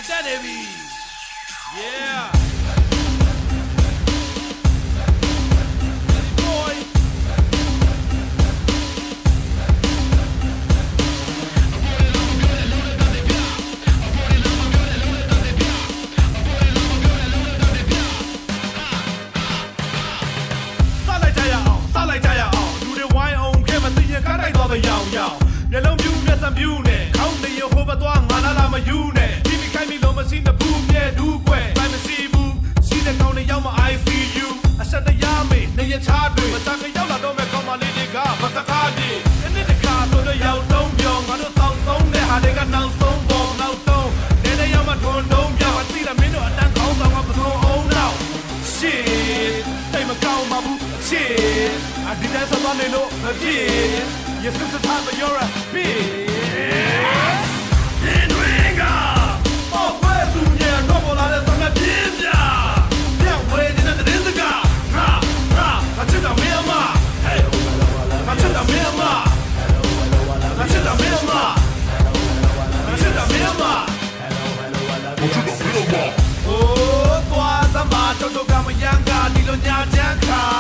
တက်နေပြီ yeah boy ရောင်ရောင်မျက်လုံးပြူးမျက်စံပြူးနဲ့ခေါင်းတရဟိုဘသွားငါလာမယူနဲ့ဒီမိခိုင်းမိလုံးမရှိနှစ်ဘူးမြဲဒူးကွယ်ဘိုင်မရှိဘူးရှိတဲ့ကောင်းနဲ့ရောက်မှ I feel you အဆက်တရားမေးနေရချားတွေမစားကရောက်လာတော့မဲ့ကောင်းမလေးတွေကမစကားပြေဒီနေ့တခါဆိုတော့ရောက်တုံးပြောငါတို့တောင်းသုံးတဲ့ဟာတွေကနောက်ဆုံးပေါ်နောက်တုံးနေနေရောက်မှထွန်းတုံးပြောအသိလားမင်းတို့အတန်းခေါင်းဆောင်ကပထုံးအောင်နောက် shit တိတ်မကောင်းပါဘူး shit အဒီတိုင်းဆိုတော့နေလို့မပြေYour sister's hot, but you're a bitch. In Ringa, oh, where's the yeah, no more than some of them. Yeah, waiting at the Ringa. Ha, ha, I took the Myanma. Hey, I took the Myanma. I took the Myanma. I took the Myanma. Oh, boy, the macho, the Gamayanga, Dilo Nyanka.